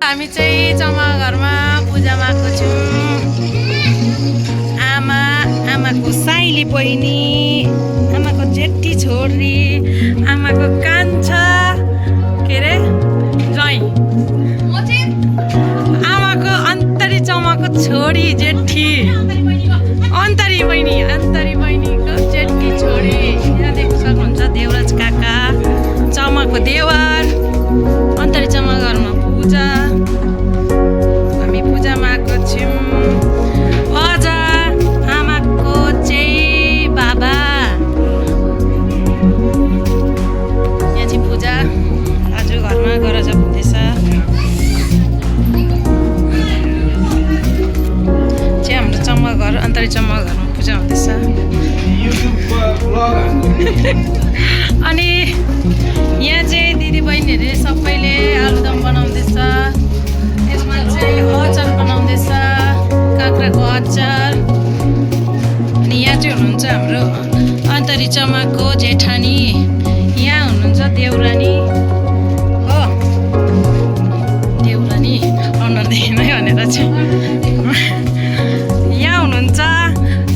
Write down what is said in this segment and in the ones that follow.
हामी चाहिँ जम्मा घरमा पूजामा आएको छौँ। आमाको साइली बहिनी, आमाको जेठी छोरी, आमाको कान्छा के अरे ज्वाइँ, आमाको अन्तरी चमाको छोरी जेठी, अन्तरी बहिनीको जेठी छोरी। यहाँ देख्न सक्नुहुन्छ देवराज काका, चमाको देवर, अन्तरी चमा घरमा पूजा। हामी पूजामा आएको छौँ। अझ आमाको चाहिँ बाबा, यहाँ चाहिँ पूजा आज घरमा गरज हुँदैछ। चाहिँ हाम्रो चम्मा घर, अन्तरी चम्मा घरमा पूजा हुँदैछ। अनि यहाँ चाहिँ दिदी बहिनीहरूले सबैले आलुदम बनाउँदैछ। यसमा चाहिँ अचार बनाउँदैछ, काँक्राको अचार। अनि यहाँ चाहिँ हुनुहुन्छ हाम्रो अन्तरी चमाको जेठानी, यहाँ हुनुहुन्छ देउरानी हो, देउरानी अनुहारदेखि नै भनेर चाहिँ यहाँ हुनुहुन्छ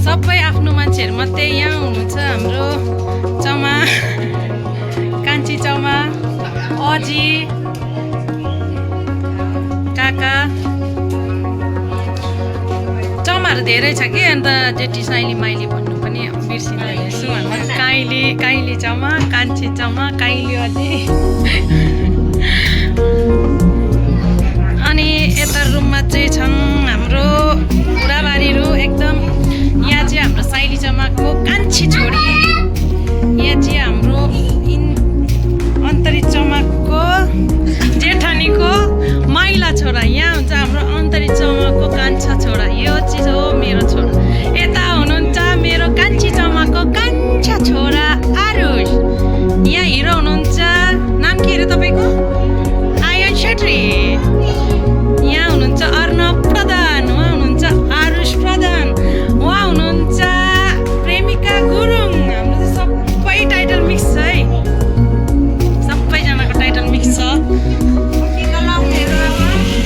सबै आफ्नो मान्छेहरू मात्रै। यहाँ हुनुहुन्छ हाम्रो चमा, कान्छी चमा, अजी, काका, चमाहरू धेरै छ कि। अन्त जेठी साइली माइली भन्नु पनि बिर्सिँदैछु। हामी काइली चमा, कान्छी चमा, काइली अजी। अनि यता रुममा चाहिँ छन् हाम्रो बुढाबारीहरू एकदम। यहाँ चाहिँ हाम्रो साइली चमाको कान्छी छोरी, यहाँ चाहिँ हाम्रो अन्तरी चमाको जेठानीको माइला छोरा, यहाँ हुन्छ हाम्रो अन्तरी चमाको कान्छा छोरा। यो चाहिँ हो मेरो छोरा। यता हुनुहुन्छ मेरो कान्छी चमाको कान्छा छोरा आरुष। यहाँ हिरो हुनुहुन्छ, नाम के अरे तपाईँको? आयन छेत्री। यहाँ हुनुहुन्छ अर्णव प्रधान, उहाँ हुनुहुन्छ आरुष प्रधान, उहाँ हुनुहुन्छ प्रेमिका गुरुङ। हाम्रो चाहिँ सबै टाइटल मिक्स छ है, सबैजनाको टाइटल मिक्स छ।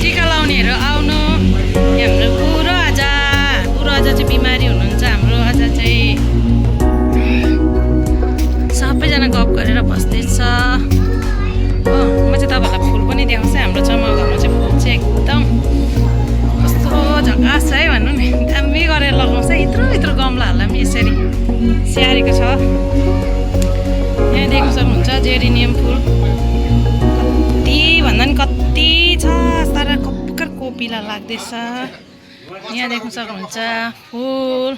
टिका लाउनेहरू आउनु। यहाँ हाम्रो बुढो आज चाहिँ बिमारी हुनुहुन्छ। हाम्रो आज चाहिँ सबैजना गफ गरेर बस्दैछ हो। म चाहिँ तपाईँहरूलाई फुल पनि देखाउँछु। हाम्रो चमा घरमा चाहिँ फुल चाहिँ एकदम कस्तो झकास छ है भन्नु नि, दामी गरेर लगाउँछ। यत्रो गमलाहरूलाई पनि यसरी स्याहारेको छ। यहाँ देख्न सक्नुहुन्छ जेरिनियम फुल, कति भन्दा नि कति छ, सारा कप्कर कोपिला लाग्दैछ। यहाँ देख्न सक्नुहुन्छ फुल,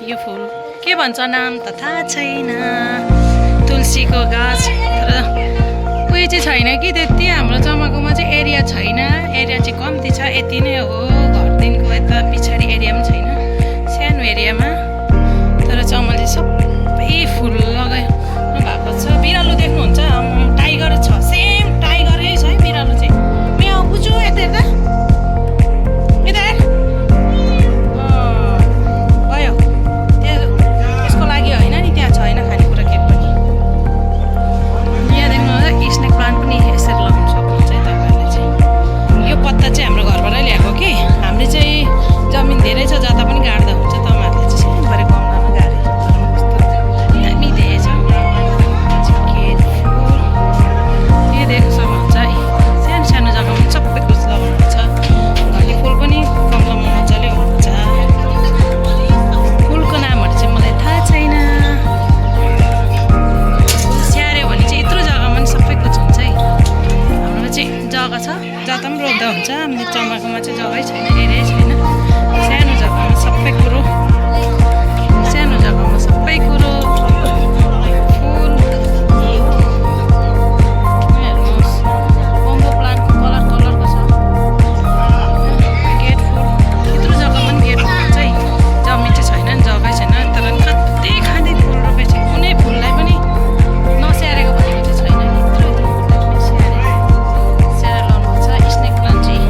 यो फुल के भन्छ नाम त थाहा छैन, तुलसीको गाछ। तर उयो चाहिँ छैन कि त्यति, हाम्रो चमाकोमा चाहिँ एरिया छैन, एरिया चाहिँ कम्ती छ। यति नै हो, घरदेखिको यता पछाडि एरिया पनि छैन, सानो एरियामा। तर चमाले सबै फुल लगाउनु भएको छ। बिरालो देख्नुहुन्छ, टाइगर छ, सेम टाइगरै छ है बिरालो चाहिँ। म्याउ बुझु यता यता भयो। त्यसको लागि होइन नि, त्यहाँ छैन खानेकुरा के पनि। यहाँ देख्नुहुन्छ स्नेक प्लान्ट पनि यसरी लगाउनु सक्नुहुन्छ है तपाईँहरूले चाहिँ। यो पत्ता चाहिँ हाम्रो घरबाटै ल्याएको कि। हामीले चाहिँ जमिन धेरै छ, जता पनि गाड्दा हुन्छ। तपाईँहरूले चाहिँ सानोबडे गमलामा गाडे दामी धेरै छ। यो देख्न सक्नुहुन्छ है, सानो सानो जग्गामा पनि सबै कुछ लगाउनुहुन्छ। घरले फुल पनि गमलामा मजाले हुन्छ। फुलको नामहरू चाहिँ मलाई थाहा छैन। फुल स्याहार्यो भने चाहिँ यत्रो जग्गामा पनि सबै कुछ हुन्छ है। हाम्रोमा चाहिँ जग्गा छ, जता पनि रोप्दा हुन्छ। हामीले चमाकोमा चाहिँ जग्गै छैन, एरिया छैन। सानो जग्गामा सबै कुरो, सानो जग्गामा सबै कुरो फुल। हेर्नुहोस्, बम्बो प्लान्टको कलरको छ। गेट फुल, यत्रो जग्गामा पनि गेट फुल हुन्छ है। जमिन चाहिँ छैन नि, जग्गै छैन। तर कति खाँदै फुल रोपेको छ। कुनै फुललाई पनि नस्याहारेको भनेको चाहिँ छैन नि। यत्रो फुललाई पनि स्याहारेर लाउनुपर्छ। स्नेक प्लान्ट चाहिँ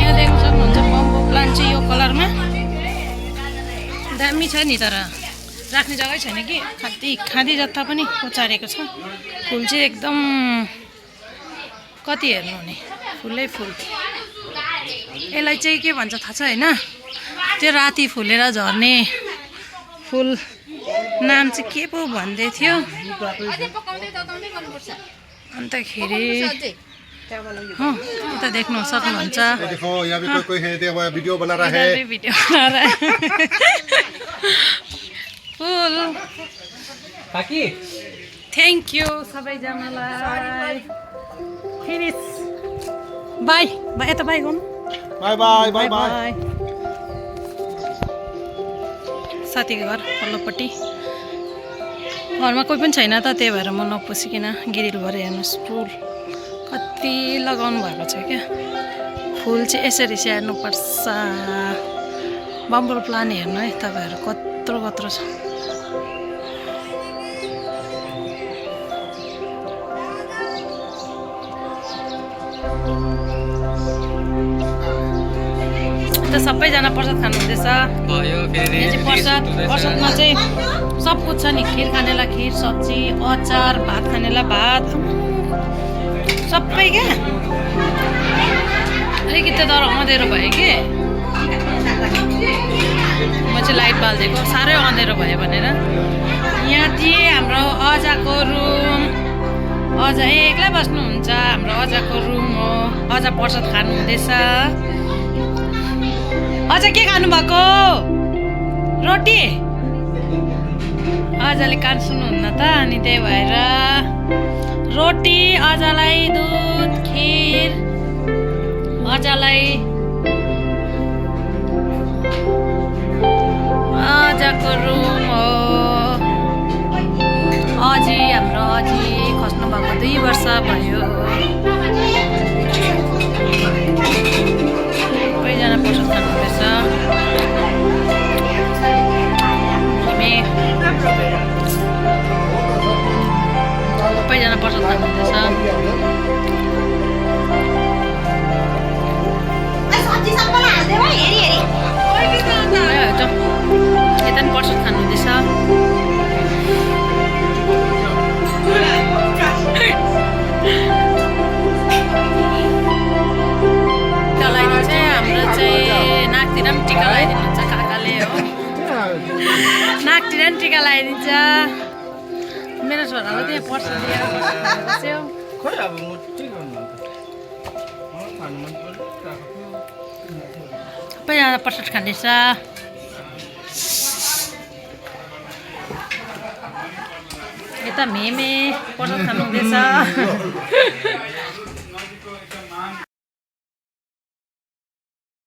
यहाँ देख्न सक्नुहुन्छ, बम्बो प्लान्ट चाहिँ यो कलरमा दामी छ नि। तर राख्ने जग्गै छैन कि, खाँदी जता पनि कोचारेको छ। फुल चाहिँ एकदम कति हेर्नु नि फुलै फुल यसलाई चाहिँ के भन्छ थाहा छ होइन त्यो राति फुलेर झर्ने फुल नाम चाहिँ के पो भन्दै थियो अन्तखेरि उता देख्नु सक्नुहुन्छ वीडियो बना रहा है फुल थ्याङ्क यू सबैजनालाई फिनिस बाई बाई यता बाई गर्नु बाय बाय बाय बाय साथीको घर पल्लोपट्टि घरमा कोही पनि छैन त त्यही भएर म नपसिकन गिरिल भएर हेर्नुहोस् फुल कति लगाउनु भएको छ क्या फुल चाहिँ यसरी स्याहार्नुपर्छ बम्बल प्लान हेर्नु है तपाईँहरू कत्रो कत्रो छ त सबैजना प्रसाद खानुहुँदैछ प्रसादमा चाहिँ सब कुछ छ नि खिर खानेलाई खिर सब्जी अचार भात खानेलाई भात सबै क्या अलिकति तर अँधेरो भयो कि म चाहिँ लाइट बालिदिएको साह्रै अँधेरो भयो भनेर यहाँ थिएँ हाम्रो अजाको रुम अजा एक्लै बस्नुहुन्छ हाम्रो अजाको रुम हो अजा प्रसाद खानुहुँदैछ अझ के खानुभएको रोटी अजाले कान सुन्नुहुन्न त अनि त्यही भएर रोटी अजालाई दुध खिर अजालाई अजाको रुम हो अजी हाम्रो अजी खस्नु भएको 2 वर्ष भयो सबैजना प्रसाद खानुहुँदैछ सबैजना प्रसाद खानुहुँदैछ यता पनि प्रसाद खानुहुँदैछ हाम्रो चाहिँ नाकतिर पनि टिका लगाइदिनुहुन्छ काकाले हो नाकतिर पनि टिका लगाइदिन्छ मेरो छोरालाई त्यहाँ प्रसाद दिएर बस्यो सबैजना प्रसाद खाँदैछ यता मेमे प्रसाद खानुहुँदैछ